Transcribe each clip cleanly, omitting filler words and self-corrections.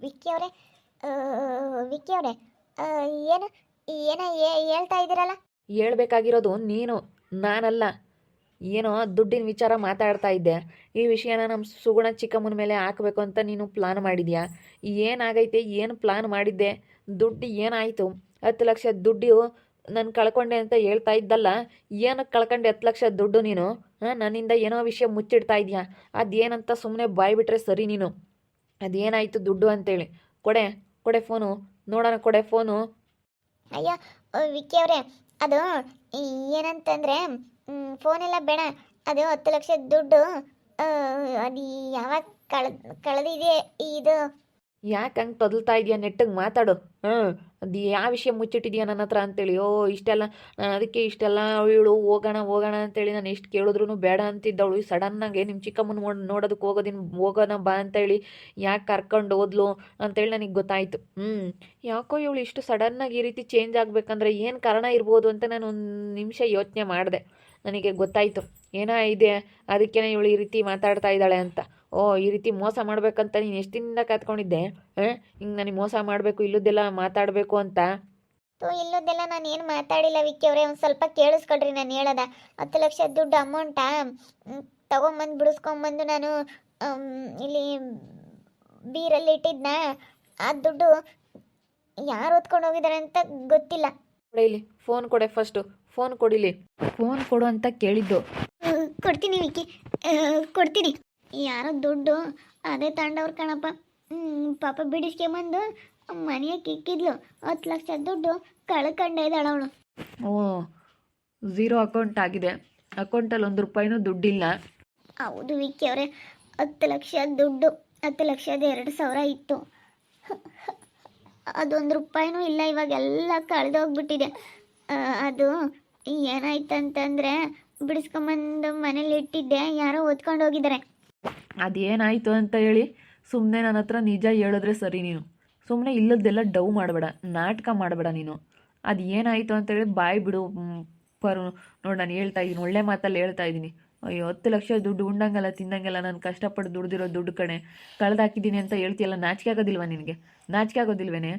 ವಿಕ್ಕಿ ಅವರೇ, ವಿಕ್ಕಿ ಅವರೇ, ಏನು ಏನೋ ಹೇಳ್ತಾ ಇದ್ದೀರಲ್ಲ? ಹೇಳ್ಬೇಕಾಗಿರೋದು ನೀನು, ನಾನಲ್ಲ. ಏನೋ ದುಡ್ಡಿನ ವಿಚಾರ ಮಾತಾಡ್ತಾ ಇದ್ದೆ. ಈ ವಿಷಯನ ನಮ್ಮ ಸುಗುಣ ಚಿಕ್ಕಮ್ಮನ ಮೇಲೆ ಹಾಕಬೇಕು ಅಂತ ನೀನು ಪ್ಲಾನ್ ಮಾಡಿದ್ಯಾ? ಏನಾಗೈತೆ? ಏನು ಪ್ಲಾನ್ ಮಾಡಿದ್ದೆ? ದುಡ್ಡು ಏನಾಯಿತು? 10 ಲಕ್ಷ ದುಡ್ಡು ನಾನು ಕಳ್ಕೊಂಡೆ ಅಂತ ಹೇಳ್ತಾ ಇದ್ದಲ್ಲ. ಏನಕ್ಕೆ ಕಳ್ಕೊಂಡೆ 10 ಲಕ್ಷ ದುಡ್ಡು ನೀನು? ನನ್ನಿಂದ ಏನೋ ವಿಷಯ ಮುಚ್ಚಿಡ್ತಾ ಇದೆಯಾ? ಅದೇನಂತ ಸುಮ್ಮನೆ ಬಾಯ್ ಬಿಟ್ರೆ ಸರಿ ನೀನು. ಅದೇನಾಯಿತು ದುಡ್ಡು ಅಂತೇಳಿ ಕೊಡೆ, ಕೊಡೆ ಫೋನು, ನೋಡೋಣ, ಕೊಡೆ ಫೋನು. ಅಯ್ಯೋ, ವಿಕ್ಕಿ ಅವರೇ, ಅದು ಏನಂತಂದರೆ, ಫೋನೆಲ್ಲ ಬೇಡ. ಅದು 10 ಲಕ್ಷ ದುಡ್ಡು, ಅದು ಯಾವಾಗ ಕಳೆದಿದೆ ಇದು. ಯಾಕೆ ಹಂಗೆ ತೊದಲ್ತಾ ಇದೆಯಾ? ನೆಟ್ಟಿಗೆ ಮಾತಾಡು. ಅದು ಯಾವ ವಿಷಯ ಮುಚ್ಚಿಟ್ಟಿದ್ಯಾ ನನ್ನ ಹತ್ರ ಅಂತೇಳಿ. ಇಷ್ಟೆಲ್ಲ ನಾನು ಅದಕ್ಕೆ ಇಷ್ಟೆಲ್ಲ ಇವಳು ಹೋಗೋಣ ಹೋಗೋಣ ಅಂತೇಳಿ ನಾನು ಎಷ್ಟು ಕೇಳಿದ್ರು ಬೇಡ ಅಂತಿದ್ದವಳು ಸಡನ್ನಾಗೆ ನಿಮ್ಮ ಚಿಕ್ಕಮ್ಮನ ನೋಡೋದಕ್ಕೆ ಹೋಗೋಣ ಬಾ ಅಂತೇಳಿ ಯಾಕೆ ಕರ್ಕೊಂಡು ಹೋದ್ಲು ಅಂತೇಳಿ ನನಗೆ ಗೊತ್ತಾಯಿತು. ಯಾಕೋ ಇವಳು ಇಷ್ಟು ಸಡನ್ನಾಗಿ ಈ ರೀತಿ ಚೇಂಜ್ ಆಗಬೇಕಂದ್ರೆ ಏನು ಕಾರಣ ಇರ್ಬೋದು ಅಂತ ನಾನು ಒಂದು ನಿಮಿಷ ಯೋಚನೆ ಮಾಡಿದೆ. ನನಗೆ ಗೊತ್ತಾಯಿತು ಏನೋ ಇದೆ, ಅದಕ್ಕೇ ಇವಳು ಈ ರೀತಿ ಮಾತಾಡ್ತಾ ಇದ್ದಾಳೆ ಅಂತ. ಈ ರೀತಿ ಮೋಸ ಮಾಡ್ಬೇಕಂತ ನೀನು ಎಷ್ಟು ದಿನದಿಂದ ಕಾತ್ಕೊಂಡಿದ್ದೆ? ಹಿಂಗೆ ನನಗೆ ಮೋಸ ಮಾಡಬೇಕು, ಇಲ್ಲದೆಲ್ಲ ಮಾತಾಡಬೇಕು ಅಂತ. ಇಲ್ಲದೆಲ್ಲ ನಾನು ಏನು ಮಾತಾಡಿಲ್ಲ ವಿಕ್ಕಿ ಅವರೇ, ಒಂದು ಸ್ವಲ್ಪ ಕೇಳಿಸ್ಕೊಡ್ರಿ ನಾನು ಹೇಳೋದ. 10 ಲಕ್ಷ ದುಡ್ಡು ಅಮೌಂಟಾ ತಗೊಂಬಂದು ಬಿಡಿಸ್ಕೊಂಬಂದು ನಾನು ಇಲ್ಲಿ ಬೀರಲ್ಲಿ ಇಟ್ಟಿದ್ನ. ಆ ದುಡ್ಡು ಯಾರು ಹೊತ್ಕೊಂಡು ಹೋಗಿದ್ದಾರೆ ಅಂತ ಗೊತ್ತಿಲ್ಲ. ಕೊಡೆ ಇಲ್ಲಿ ಫೋನ್, ಕೊಡೆ ಫಸ್ಟು ಫೋನ್ ಕೊಡಿಲಿ. ಫೋನ್ ಕೊಡು ಅಂತ ಕೇಳಿದ್ದು. ಕೊಡ್ತೀನಿ ವಿಕ್ಕಿ, ಕೊಡ್ತೀನಿ. ಯಾರೋ ದುಡ್ಡು ಅದೇ ತಗೊಂಡವ್ರು ಕಣಪ್ಪ. ಪಾಪ ಬಿಡಿಸ್ಕೊಂಬಂದು ಮನೆಯಾಗ ಇಕ್ಕಿದ್ಲು. 10 ಲಕ್ಷ ದುಡ್ಡು ಕಳ್ಕೊಂಡೇ ಇದ್ದಾಳೆ ಅವಳು. ಝೀರೋ ಅಕೌಂಟ್ ಆಗಿದೆ. ಅಕೌಂಟಲ್ಲಿ 1 ರೂಪಾಯಿನೂ ದುಡ್ಡಿಲ್ಲ. ಹೌದು ವಿಕ್ಕಿ ಅವರೇ, 10 ಲಕ್ಷ ದುಡ್ಡು, 10 ಲಕ್ಷದ 2,000 ಇತ್ತು. ಅದೊಂದು ರೂಪಾಯಿನೂ ಇಲ್ಲ. ಇವಾಗೆಲ್ಲ ಕಳೆದೋಗ್ಬಿಟ್ಟಿದೆ. ಅದು ಏನಾಯ್ತಂತಂದರೆ, ಬಿಡಿಸ್ಕೊಂಬಂದು ಮನೇಲಿ ಇಟ್ಟಿದ್ದೆ, ಯಾರೋ ಹೊತ್ಕೊಂಡು ಹೋಗಿದ್ದಾರೆ. ಅದೇನಾಯಿತು ಅಂತ ಹೇಳಿ ಸುಮ್ಮನೆ ನನ್ನ ಹತ್ರ ನಿಜ ಹೇಳಿದ್ರೆ ಸರಿ. ನೀನು ಸುಮ್ಮನೆ ಇಲ್ಲದ್ದೆಲ್ಲ ಡವ್ ಮಾಡಬೇಡ, ನಾಟಕ ಮಾಡಬೇಡ ನೀನು. ಅದು ಏನಾಯಿತು ಅಂತೇಳಿ ಬಾಯಿ ಬಿಡು. ನೋಡಿ, ನಾನು ಹೇಳ್ತಾ ಇದ್ದೀನಿ, ಒಳ್ಳೆ ಮಾತಲ್ಲಿ ಹೇಳ್ತಾ ಇದ್ದೀನಿ. ಅಯ್ಯೋ, 10 ಲಕ್ಷ ದುಡ್ಡು ಉಂಡಂಗಲ್ಲ ತಿಂದಂಗೆಲ್ಲ ನಾನು ಕಷ್ಟಪಟ್ಟು ದುಡ್ದಿರೋ ದುಡ್ಡು ಕಣೆ ಕಳೆದಾಕಿದ್ದೀನಿ ಅಂತ ಹೇಳ್ತೀಯಲ್ಲ. ನಾಚಿಕೆ ಆಗೋದಿಲ್ವ ನಿನಗೆ? ನಾಚಿಕೆ ಆಗೋದಿಲ್ವೇನೆ?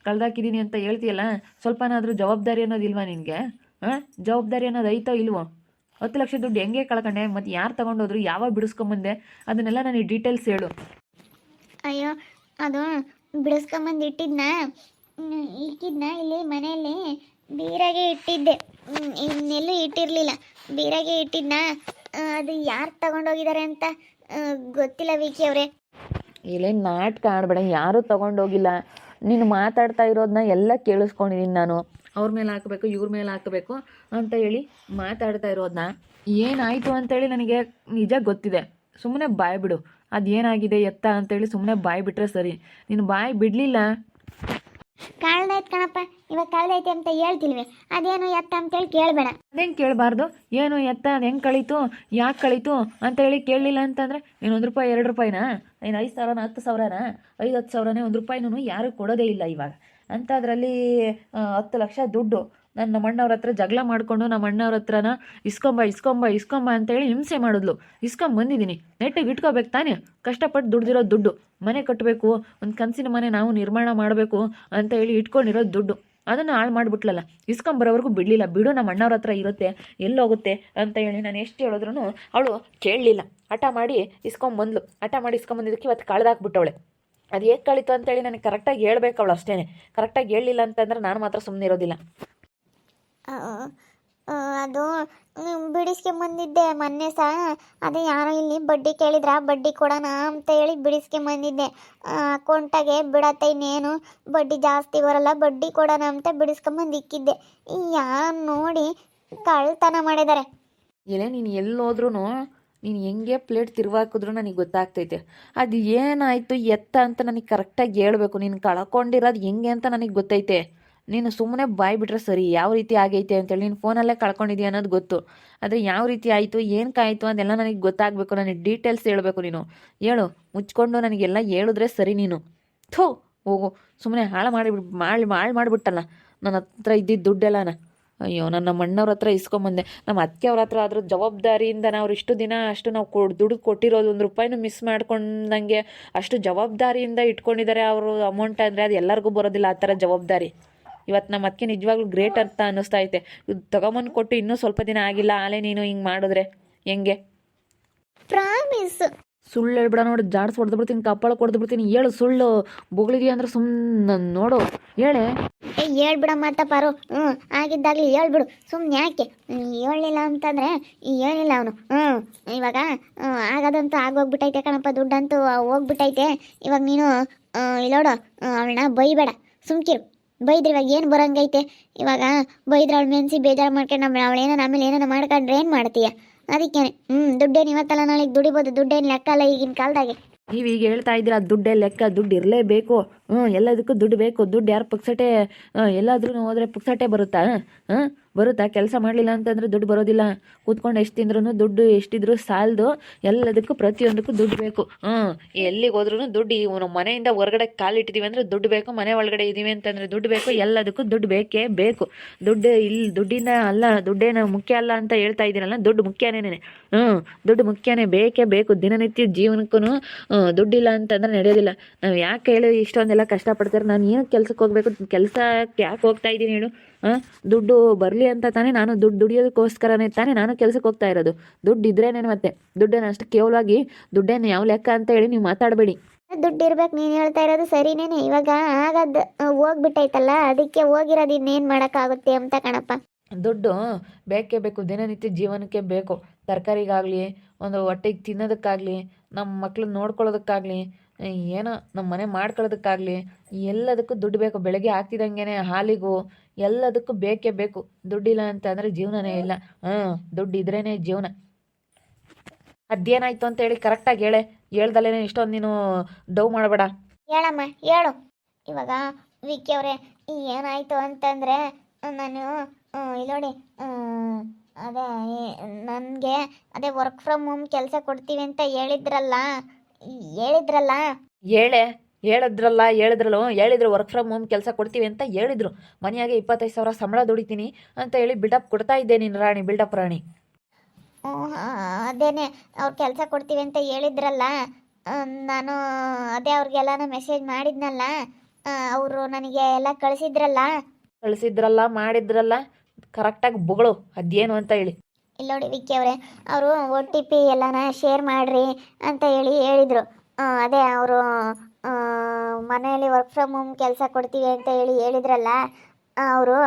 ಕಳೆದಾಕಿದ್ದೀನಿ ಅಂತ ಹೇಳ್ತೀಯಲ್ಲ, ಸ್ವಲ್ಪನಾದರೂ ಜವಾಬ್ದಾರಿ ಅನ್ನೋದಿಲ್ವಾ ನಿನಗೆ? ಜವಾಬ್ದಾರಿ ಅನ್ನೋದು ಐತೋ ಇಲ್ವೋ? 10 ಲಕ್ಷ ದುಡ್ಡು ಹೆಂಗೆ ಕಳ್ಕೊಂಡೆ? ಮತ್ತು ಯಾರು ತಗೊಂಡೋದ್ರು? ಯಾವಾಗ ಬಿಡಿಸ್ಕೊಂಬಂದೆ? ಅದನ್ನೆಲ್ಲ ನನಗೆ ಡೀಟೇಲ್ಸ್ ಹೇಳು. ಅಯ್ಯೋ, ಅದು ಬಿಡಿಸ್ಕೊಂಬಂದು ಇಟ್ಟಿದ್ನ ಇಲ್ಲಿ ಮನೆಯಲ್ಲಿ ಬೀರಾಗೆ ಇಟ್ಟಿದ್ದೆ. ಇನ್ನೆಲ್ಲೂ ಇಟ್ಟಿರಲಿಲ್ಲ, ಬೀರಾಗೆ ಇಟ್ಟಿದ್ನ. ಅದು ಯಾರು ತಗೊಂಡೋಗಿದ್ದಾರೆ ಅಂತ ಗೊತ್ತಿಲ್ಲ ವಿಕ್ಕಿ ಅವರೇ. ಇಲ್ಲೇ ನಾಟಕ ಆಡಬೇಡ. ಯಾರೂ ತಗೊಂಡೋಗಿಲ್ಲ. ನೀನು ಮಾತಾಡ್ತಾ ಇರೋದನ್ನ ಎಲ್ಲ ಕೇಳಿಸ್ಕೊಂಡಿದ್ದೀನಿ ನಾನು. ಅವ್ರ ಮೇಲೆ ಹಾಕಬೇಕು, ಇವ್ರ ಮೇಲೆ ಹಾಕಬೇಕು ಅಂತ ಹೇಳಿ ಮಾತಾಡ್ತಾ ಇರೋದನ್ನ. ಏನಾಯಿತು ಅಂತೇಳಿ ನನಗೆ ನಿಜ ಗೊತ್ತಿದೆ. ಸುಮ್ಮನೆ ಬಾಯಿ ಬಿಡು. ಅದೇನಾಗಿದೆ ಎತ್ತ ಅಂತೇಳಿ ಸುಮ್ಮನೆ ಬಾಯಿ ಬಿಟ್ಟರೆ ಸರಿ. ನೀನು ಬಾಯಿ ಬಿಡಲಿಲ್ಲ. ಕಳ್ದೈತೆ ಕಣಪ್ಪ, ಇವಾಗ ಕಳ್ದೈತೆ ಅಂತ ಹೇಳ್ತಿಲ್ವಿ. ಅದೇನು ಎತ್ತ ಅಂತೇಳಿ ಕೇಳಬೇಡ. ಅದೇನು ಕೇಳಬಾರ್ದು? ಏನು ಎತ್ತ, ಅದು ಹೆಂಗೆ ಕಳೀತು, ಯಾಕೆ ಕಳೀತು ಅಂತೇಳಿ ಕೇಳಲಿಲ್ಲ ಅಂತಂದರೆ ನೀನು 1 ರೂಪಾಯಿ 2 ರೂಪಾಯಿನಾ? ಏನು 5,000ನ 10,000ನ? 5-10 ಸಾವಿರನೇ 1 ರೂಪಾಯಿನೂ ಯಾರೂ ಕೊಡೋದೇ ಇಲ್ಲ ಇವಾಗ. ಅಂಥದ್ರಲ್ಲಿ 10 ಲಕ್ಷ ದುಡ್ಡು ನಮ್ಮ ಅಣ್ಣವ್ರ ಹತ್ರ ಜಗಳ ಮಾಡಿಕೊಂಡು ನಮ್ಮ ಅಣ್ಣವ್ರ ಹತ್ರನ ಇಸ್ಕೊಂಬ ಅಂತೇಳಿ ಹಿಂಸೆ ಮಾಡಿದ್ಲು. ಬಂದಿದ್ದೀನಿ. ನೆಟ್ಟಿಗೆ ಇಟ್ಕೋಬೇಕು ತಾನೇ? ಕಷ್ಟಪಟ್ಟು ದುಡ್ದಿರೋ ದುಡ್ಡು, ಮನೆ ಕಟ್ಟಬೇಕು, ಒಂದು ಕನಸಿನ ಮನೆ ನಾವು ನಿರ್ಮಾಣ ಮಾಡಬೇಕು ಅಂತ ಹೇಳಿ ಇಟ್ಕೊಂಡಿರೋ ದುಡ್ಡು, ಅದನ್ನು ಹಾಳು ಮಾಡಿಬಿಟ್ಲಲ್ಲ. ಇಸ್ಕೊಂಬರೋವರೆಗೂ ಬಿಡಲಿಲ್ಲ. ಬಿಡು, ನಮ್ಮ ಅಣ್ಣವ್ರ ಹತ್ರ ಇರುತ್ತೆ, ಎಲ್ಲೋಗುತ್ತೆ ಅಂತ ಹೇಳಿ ನಾನು ಎಷ್ಟು ಹೇಳಿದ್ರು ಅವಳು ಕೇಳಲಿಲ್ಲ. ಹಠ ಮಾಡಿ ಇಸ್ಕೊಂಬಂದ್ಲು. ಹಠ ಮಾಡಿ ಇಸ್ಕೊಂಬಂದಿದ್ದಕ್ಕೆ ಇವತ್ತು ಕಳೆದಾಕ್ಬಿಟ್ಟವಳೆ. ಅದು ಹೇಗೆ ಕಳೀತು ಅಂತೇಳಿ ನನಗೆ ಕರೆಕ್ಟಾಗಿ ಹೇಳ್ಬೇಕು ಅವಳು, ಅಷ್ಟೇ. ಕರೆಕ್ಟಾಗಿ ಹೇಳಲಿಲ್ಲ ಅಂತಂದ್ರೆ ನಾನು ಮಾತ್ರ ಸುಮ್ಮನೆ ಇರೋದಿಲ್ಲ. ಅದು ಬಿಡಿಸ್ಕೊಂಬಂದಿದ್ದೆ ಮೊನ್ನೆ ಸಹ. ಅದೇ ಯಾರೋ ಇಲ್ಲಿ ಬಡ್ಡಿ ಕೇಳಿದ್ರ, ಬಡ್ಡಿ ಕೊಡೋಣ ಅಂತ ಹೇಳಿ ಬಿಡಿಸ್ಕೊಂಬಂದಿದ್ದೆ. ಅಕೌಂಟಾಗೆ ಬಿಡತ್ತೆ, ಇನ್ನೇನು ಬಡ್ಡಿ ಜಾಸ್ತಿ ಬರಲ್ಲ, ಬಡ್ಡಿ ಕೊಡೋಣ ಅಂತ ಬಿಡಿಸ್ಕೊಂಬಂದು ಇಕ್ಕಿದ್ದೆ. ಯಾರು ನೋಡಿ ಕಳ್ತನ ಮಾಡಿದ್ದಾರೆ. ಇಲ್ಲೇ ನೀನು ಎಲ್ಲೋದ್ರೂ ನೀನು ಹೆಂಗೆ ಪ್ಲೇಟ್ ತಿರುವಾಕಿದ್ರು ನನಗೆ ಗೊತ್ತಾಗ್ತೈತೆ. ಅದು ಏನಾಯಿತು ಎತ್ತ ಅಂತ ನನಗೆ ಕರೆಕ್ಟಾಗಿ ಹೇಳ್ಬೇಕು. ನೀನು ಕಳ್ಕೊಂಡಿರೋದು ಹೆಂಗೆ ಅಂತ ನನಗೆ ಗೊತ್ತೈತೆ. ನೀನು ಸುಮ್ಮನೆ ಬಾಯಿ ಬಿಟ್ರೆ ಸರಿ. ಯಾವ ರೀತಿ ಆಗೈತೆ ಅಂತೇಳಿ ನೀನು ಫೋನಲ್ಲೇ ಕಳ್ಕೊಂಡಿದ್ದೀಯ ಅನ್ನೋದು ಗೊತ್ತು. ಆದರೆ ಯಾವ ರೀತಿ ಆಯಿತು, ಏನಕ್ಕಾಯಿತು ಅದೆಲ್ಲ ನನಗೆ ಗೊತ್ತಾಗಬೇಕು. ನನಗೆ ಡೀಟೇಲ್ಸ್ ಹೇಳಬೇಕು. ನೀನು ಹೇಳು, ಮುಚ್ಕೊಂಡು ನನಗೆಲ್ಲ ಹೇಳಿದ್ರೆ ಸರಿ. ನೀನು ಹೋಗು, ಸುಮ್ಮನೆ ಹಾಳು ಮಾಡಿಬಿಟ್ಟಲ್ಲ ನನ್ನ ಹತ್ರ ಇದ್ದಿದ್ದು ದುಡ್ಡೆಲ್ಲನ. ಅಯ್ಯೋ ನಾನು ನಮ್ಮ ಅಣ್ಣವ್ರ ಹತ್ರ ಇಸ್ಕೊಂಬಂದೆ, ನಮ್ಮ ಅತ್ತೆ ಅವ್ರ ಹತ್ರ ಅದ್ರ ಜವಾಬ್ದಾರಿಯಿಂದ ನಾವು ಇಷ್ಟು ದಿನ ಅಷ್ಟು ನಾವು ದುಡ್ಡು ಕೊಟ್ಟಿರೋದು 1 ರೂಪಾಯಿನೂ ಮಿಸ್ ಮಾಡ್ಕೊಂಡಂಗೆ ಅಷ್ಟು ಜವಾಬ್ದಾರಿಯಿಂದ ಇಟ್ಕೊಂಡಿದ್ದಾರೆ ಅವರು ಅಮೌಂಟ್. ಅಂದರೆ ಅದು ಎಲ್ಲರಿಗೂ ಬರೋದಿಲ್ಲ ಆ ಥರ ಜವಾಬ್ದಾರಿ. ಇವತ್ತು ನಮ್ಮ ಅದಕ್ಕೆ ನಿಜವಾಗ್ಲೂ ಗ್ರೇಟ್ ಅಂತ ಅನ್ನಿಸ್ತಾ ಐತೆ. ಇದು ತೊಗೊಂಬಂದು ಕೊಟ್ಟು ಇನ್ನೂ ಸ್ವಲ್ಪ ದಿನ ಆಗಿಲ್ಲ ಆಲೇ ನೀನು ಹಿಂಗೆ ಮಾಡಿದ್ರೆ ಹೆಂಗೆ? ಪ್ರಾಮಿಸ್. ಸುಳ್ಳು ಹೇಳ್ಬಿಡ ನೋಡಿ, ಜಾಡ್ಸ್ ಹೊಡೆದು ಬಿಡ್ತೀನಿ, ಕಪ್ಪಳ ಕೊಡ್ದು ಬಿಡ್ತೀನಿ. ಹೇಳು ಸುಳ್ಳು ಬೊಗಳಿದೆಯಾ ಅಂದ್ರೆ ಸುಮ್ಮನೆ ನೋಡು ಹೇಳೆ. ಹೇಳ್ಬಿಡ ಮಾತ ಪಾರು. ಆಗಿದ್ದಾಗಲಿ ಹೇಳ್ಬಿಡು, ಸುಮ್ಮನೆ ಯಾಕೆ ಹೇಳಲಿಲ್ಲ ಅಂತಂದರೆ ಹೇಳಿಲ್ಲ ಅವನು. ಇವಾಗ ಆಗೋದಂತೂ ಆಗೋಗ್ಬಿಟ್ಟೈತೆ ಕಣಪ್ಪ, ದುಡ್ಡಂತೂ ಹೋಗ್ಬಿಟ್ಟೈತೆ. ಇವಾಗ ನೀನು ಇಲ್ಲೋಡು, ಅವಳನ್ನ ಬೈಬೇಡ, ಸುಮ್ಕಿರು. ಬೈದ್ರೆ ಇವಾಗ ಏನು ಬರೋಂಗೈತೆ? ಇವಾಗ ಬೈದ್ರೆ ಅವಳು ಮೆನ್ಸಿ ಬೇಜಾರು ಮಾಡ್ಕೊಂಡು ಅವಳೇನೋ ಆಮೇಲೆ ಏನಾರ ಮಾಡ್ಕೊಂಡ್ರೆ ಏನು ಮಾಡ್ತೀಯ? ಅದಕ್ಕೇನೆ ದುಡ್ಡೇನು ಇವತ್ತಲ್ಲ ನಾಳೆಗೆ ದುಡಿಬೋದು, ದುಡ್ಡೇನು ಲೆಕ್ಕ ಅಲ್ಲ ಈಗಿನ ಕಾಲದಾಗೆ. ನೀವು ಈಗ ಹೇಳ್ತಾ ಇದ್ದೀರಾ ದುಡ್ಡೇ ಲೆಕ್ಕ, ದುಡ್ಡು ಇರಲೇಬೇಕು. ಎಲ್ಲದಕ್ಕೂ ದುಡ್ಡು ಬೇಕು. ದುಡ್ಡು ಯಾರು ಪುಕ್ಸಟೆ ಎಲ್ಲಾದ್ರೂ ಹೋದರೆ ಪುಕ್ಸಟೆ ಬರುತ್ತಾ? ಬರುತ್ತಾ? ಕೆಲಸ ಮಾಡಲಿಲ್ಲ ಅಂತಂದರೆ ದುಡ್ಡು ಬರೋದಿಲ್ಲ. ಕೂತ್ಕೊಂಡು ಎಷ್ಟು ತಿಂದ್ರೂ ದುಡ್ಡು ಎಷ್ಟಿದ್ರು ಸಾಲದು. ಎಲ್ಲದಕ್ಕೂ ಪ್ರತಿಯೊಂದಕ್ಕೂ ದುಡ್ಡು ಬೇಕು. ಎಲ್ಲಿಗೆ ಹೋದ್ರೂ ದುಡ್ಡು. ನಾವು ಮನೆಯಿಂದ ಹೊರಗಡೆ ಕಾಲಿಟ್ಟಿದ್ದೀವಿ ಅಂದರೆ ದುಡ್ಡು ಬೇಕು, ಮನೆ ಒಳಗಡೆ ಇದ್ದೀವಿ ಅಂತಂದರೆ ದುಡ್ಡು ಬೇಕು. ಎಲ್ಲದಕ್ಕೂ ದುಡ್ಡು ಬೇಕೇ ಬೇಕು. ದುಡ್ಡು ಇಲ್ಲಿ ದುಡ್ಡಿಂದ ಅಲ್ಲ, ದುಡ್ಡೇನು ಮುಖ್ಯ ಅಲ್ಲ ಅಂತ ಹೇಳ್ತಾ ಇದ್ದೀರಲ್ಲ, ದುಡ್ಡು ಮುಖ್ಯನೇ. ದುಡ್ಡು ಮುಖ್ಯನೇ, ಬೇಕೇ ಬೇಕು. ದಿನನಿತ್ಯ ಜೀವನಕ್ಕೂ ದುಡ್ಡಿಲ್ಲ ಅಂತಂದ್ರೆ ನಡೆಯೋದಿಲ್ಲ. ನಾವು ಯಾಕೆ ಹೇಳಿ ಇಷ್ಟೊಂದೆಲ್ಲ ಕಷ್ಟಪಡ್ತಾರೆ? ನಾನು ಏನಕ್ಕೆ ಕೆಲ್ಸಕ್ಕೆ ಹೋಗಬೇಕು? ಕೆಲಸಕ್ಕೆ ಯಾಕೆ ಹೋಗ್ತಾ ಇದ್ದೀನಿ ಹೇಳು? ದುಡ್ಡು ಬರಲಿ ಅಂತ ತಾನೇ ನಾನು ದುಡಿಯೋದಕ್ಕೋಸ್ಕರನೇ ತಾನೇ ನಾನು ಕೆಲಸಕ್ಕೆ ಹೋಗ್ತಾ ಇರೋದು. ದುಡ್ಡು ಇದ್ರೇನೆ. ಮತ್ತೆ ದುಡ್ಡನ್ನು ಅಷ್ಟು ಕೇವಲವಾಗಿ ದುಡ್ಡೇನು ಯಾವ ಲೆಕ್ಕ ಅಂತ ಹೇಳಿ ನೀವು ಮಾತಾಡಬೇಡಿ. ದುಡ್ಡು ಇರ್ಬೇಕು, ನೀನು ಹೇಳ್ತಾ ಇರೋದು ಸರಿನೇನೆ. ಇವಾಗ ಆಗದ್ದು ಹೋಗ್ಬಿಟ್ಟೈತಲ್ಲ, ಅದಕ್ಕೆ ಹೋಗಿರೋದು ಇನ್ನೇನು ಮಾಡೋಕ್ಕಾಗುತ್ತೆ ಅಂತ ಕಣಪ್ಪ. ದುಡ್ಡು ಬೇಕೇ ಬೇಕು, ದಿನನಿತ್ಯ ಜೀವನಕ್ಕೆ ಬೇಕು. ತರಕಾರಿಗಾಗಲಿ, ಒಂದು ಹೊಟ್ಟೆಗೆ ತಿನ್ನೋದಕ್ಕಾಗಲಿ, ನಮ್ಮ ಮಕ್ಳನ್ನ ನೋಡ್ಕೊಳ್ಳೋದಕ್ಕಾಗಲಿ, ಏನೋ ನಮ್ಮ ಮನೆ ಮಾಡ್ಕೊಳ್ಳೋದಕ್ಕಾಗಲಿ ಎಲ್ಲದಕ್ಕೂ ದುಡ್ಡು ಬೇಕು. ಬೆಳಗ್ಗೆ ಆಗ್ತಿದ್ದಂಗೆ ಹಾಲಿಗೂ ಎಲ್ಲದಕ್ಕೂ ಬೇಕೇ ಬೇಕು. ದುಡ್ಡಿಲ್ಲ ಅಂತ ಅಂದರೆ ಜೀವನನೇ ಇಲ್ಲ. ದುಡ್ಡು ಇದ್ರೇ ಜೀವನ. ಅದೇನಾಯ್ತು ಅಂತ ಹೇಳಿ ಕರೆಕ್ಟಾಗಿ ಹೇಳ್ದಲ್ಲೇ ಇಷ್ಟೊಂದು ನೀನು ಡವ್ ಮಾಡಬೇಡ. ಹೇಳಮ್ಮ ಹೇಳು. ಇವಾಗ ವಿಕ್ಕಿ ಅವರೇ, ಏನಾಯಿತು ಅಂತಂದರೆ ನಾನು ಇಲ್ಲೋಡಿ, ಅದೇ ನನಗೆ ಅದೇ ವರ್ಕ್ ಫ್ರಮ್ ಹೋಮ್ ಕೆಲಸ ಕೊಡ್ತೀವಿ ಅಂತ ಹೇಳಿದ್ರಲ್ಲ. ಹೇಳಿದ್ರು ವರ್ಕ್ ಫ್ರಮ್ ಹೋಮ್ ಕೆಲಸ ಕೊಡ್ತೀವಿ ಅಂತ ಹೇಳಿದ್ರು. ಮನೆಯಾಗೆ 25,000 ಸಂಬಳ ದುಡಿತೀನಿ ಅಂತ ಹೇಳಿ ಬಿಲ್ಡಪ್ ಕೊಡ್ತಾ ಇದ್ದೆ ನೀನು ರಾಣಿ, ಬಿಲ್ಡಪ್ ರಾಣಿ. ಅದೇನೆ ಅವ್ರು ಕೆಲಸ ಕೊಡ್ತೀವಿ ಅಂತ ಹೇಳಿದ್ರಲ್ಲ. ನಾನು ಅದೇ ಅವ್ರಿಗೆಲ್ಲ ಮೆಸೇಜ್ ಮಾಡಿದ್ನಲ್ಲ, ಅವರು ನನಗೆ ಎಲ್ಲ ಕಳಿಸಿದ್ರಲ್ಲ ಮಾಡಿದ್ರಲ್ಲ, ಕರೆಕ್ಟಾಗಿ ಬೊಗಳು ಅದೇನು ಅಂತ ಹೇಳಿ. ಇಲ್ಲ ನೋಡಿ ವಿಕ್ಕಿ ಅವರೇ, ಅವರು OTP ಎಲ್ಲನ ಶೇರ್ ಮಾಡಿರಿ ಅಂತ ಹೇಳಿದರು. ಅದೇ ಅವರು ಮನೆಯಲ್ಲಿ ವರ್ಕ್ ಫ್ರಮ್ ಹೋಮ್ ಕೆಲಸ ಕೊಡ್ತೀವಿ ಅಂತ ಹೇಳಿದ್ರಲ್ಲ ಅವರು.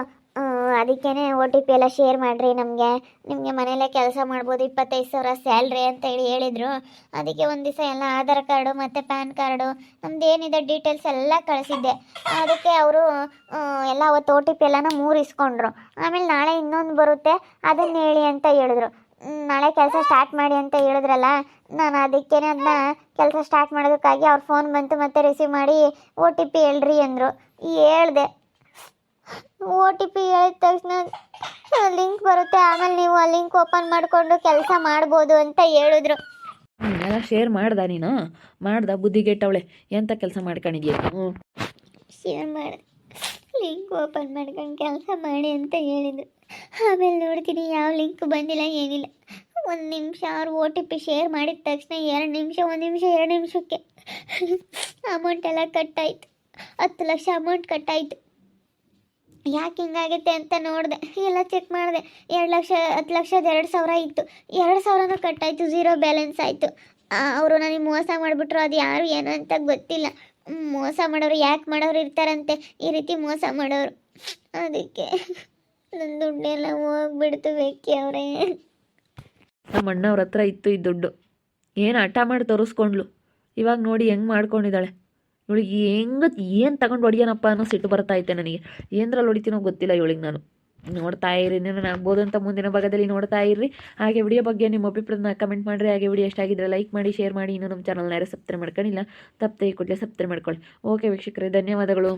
ಅದಕ್ಕೇ OTP ಎಲ್ಲ ಶೇರ್ ಮಾಡಿರಿ, ನಿಮಗೆ ಮನೆಯಲ್ಲೇ ಕೆಲಸ ಮಾಡ್ಬೋದು, 25,000 ಸ್ಯಾಲ್ರಿ ಅಂತ ಹೇಳಿದರು. ಅದಕ್ಕೆ ಒಂದು ದಿವಸ ಎಲ್ಲ ಆಧಾರ್ ಕಾರ್ಡು ಮತ್ತು ಪ್ಯಾನ್ ಕಾರ್ಡು ನಮ್ದು ಏನಿದೆ ಡೀಟೇಲ್ಸ್ ಎಲ್ಲ ಕಳಿಸಿದ್ದೆ. ಅದಕ್ಕೆ ಅವರು ಎಲ್ಲ ಅವತ್ತು OTP ಎಲ್ಲನ 3 ಇಸ್ಕೊಂಡ್ರು. ಆಮೇಲೆ ನಾಳೆ ಇನ್ನೊಂದು ಬರುತ್ತೆ, ಅದನ್ನು ಹೇಳಿ ಅಂತ ಹೇಳಿದ್ರು. ನಾಳೆ ಕೆಲಸ ಸ್ಟಾರ್ಟ್ ಮಾಡಿ ಅಂತ ಹೇಳಿದ್ರಲ್ಲ, ನಾನು ಅದಕ್ಕೇ ಅದನ್ನ ಕೆಲಸ ಸ್ಟಾರ್ಟ್ ಮಾಡೋದಕ್ಕಾಗಿ ಅವ್ರ ಫೋನ್ ಬಂತು, ಮತ್ತೆ ರಿಸೀವ್ ಮಾಡಿ OTP ಹೇಳ್ರಿ ಅಂದರು. ಹೇಳಿದೆ. OTP ಹೇಳಿದ ತಕ್ಷಣ ಲಿಂಕ್ ಬರುತ್ತೆ, ಆಮೇಲೆ ನೀವು ಆ ಲಿಂಕ್ ಓಪನ್ ಮಾಡಿಕೊಂಡು ಕೆಲಸ ಮಾಡ್ಬೋದು ಅಂತ ಹೇಳಿದ್ರು. ಎಲ್ಲ ಶೇರ್ ಮಾಡ್ದ ನೀನು? ಬುದ್ಧಿಗೆಟ್ಟವಳೆ, ಎಂಥ ಕೆಲಸ ಮಾಡ್ಕೊಂಡಿದ್ಯಾ? ಶೇರ್ ಮಾಡಿ ಲಿಂಕ್ ಓಪನ್ ಮಾಡ್ಕೊಂಡು ಕೆಲಸ ಮಾಡಿ ಅಂತ ಹೇಳಿದ್ರು. ಆಮೇಲೆ ನೋಡ್ತೀನಿ ಯಾವ ಲಿಂಕ್ ಬಂದಿಲ್ಲ, ಏನಿಲ್ಲ. 1 ನಿಮಿಷ ಅವ್ರು OTP ಶೇರ್ ಮಾಡಿದ ತಕ್ಷಣ 2 ನಿಮಿಷ 1 ನಿಮಿಷ 2 ನಿಮಿಷಕ್ಕೆ ಅಮೌಂಟ್ ಎಲ್ಲ ಕಟ್ಟಾಯಿತು. 10 ಲಕ್ಷ ಅಮೌಂಟ್ ಕಟ್ಟಾಯಿತು. ಯಾಕೆ ಹಿಂಗಾಗುತ್ತೆ ಅಂತ ನೋಡಿದೆ, ಎಲ್ಲ ಚೆಕ್ ಮಾಡಿದೆ. 10,02,000 ಇತ್ತು, 2,000 ಕಟ್ಟಾಯಿತು, 0 ಬ್ಯಾಲೆನ್ಸ್ ಆಯಿತು. ಅವರು ನನಗೆ ಮೋಸ ಮಾಡಿಬಿಟ್ರು. ಅದು ಯಾರು ಏನು ಅಂತ ಗೊತ್ತಿಲ್ಲ. ಮೋಸ ಮಾಡೋರು ಯಾಕೆ ಮಾಡೋರು ಇರ್ತಾರಂತೆ, ಈ ರೀತಿ ಮೋಸ ಮಾಡೋರು. ಅದಕ್ಕೆ ನನ್ನ ದುಡ್ಡೆಲ್ಲ ಹೋಗ್ಬಿಡ್ತು ವಿಕ್ಕಿ ಅವರೇ. ನಮ್ಮ ಅಣ್ಣವ್ರ ಹತ್ರ ಇತ್ತು ಈ ದುಡ್ಡು, ಏನು ಹಠ ಮಾಡಿ ತೋರಿಸ್ಕೊಂಡ್ಲು. ಇವಾಗ ನೋಡಿ ಹೆಂಗೆ ಮಾಡ್ಕೊಂಡಿದ್ದಾಳೆ. ಇವಳಿಗೆ ಏನು ತಗೊಂಡು ಹೊಡಿಯೋನಪ್ಪ ಅನ್ನೋ ಸಿಟ್ಟು ಬರ್ತಾ ಐತೆ ನನಗೆ. ಏನರಲ್ಲಿ ಹೊಡಿತೀನೋ ಗೊತ್ತಿಲ್ಲ ಇವಳಿಗೆ. ನಾನು ನೋಡ್ತಾ ಇರಿ, ನಾನು ಆಗ್ಬೋದು ಅಂತ ಮುಂದಿನ ಭಾಗದಲ್ಲಿ ನೋಡ್ತಾ ಇರ್ರಿ. ಹಾಗೆ ವಿಡಿಯೋ ಬಗ್ಗೆ ನಿಮ್ಮ ಅಭಿಪ್ರಾಯನ ಕಮೆಂಟ್ ಮಾಡಿರಿ. ಹಾಗೆ ವಿಡಿಯೋ ಎಷ್ಟಾಗಿದ್ರೆ ಲೈಕ್ ಮಾಡಿ, ಶೇರ್ ಮಾಡಿ. ಇನ್ನೂ ನಮ್ಮ ಚಾನಲ್ನ ಯಾರು ಸಬ್ಸ್ಕ್ರೈಬ್ ಮಾಡ್ಕೊಂಡಿಲ್ಲ, ತಪ್ಪದೆ ಕೂಡಲೇ ಸಬ್ಸ್ಕ್ರೈಬ್ ಮಾಡ್ಕೊಳ್ಳಿ. ಓಕೆ ವೀಕ್ಷಕರೇ, ಧನ್ಯವಾದಗಳು.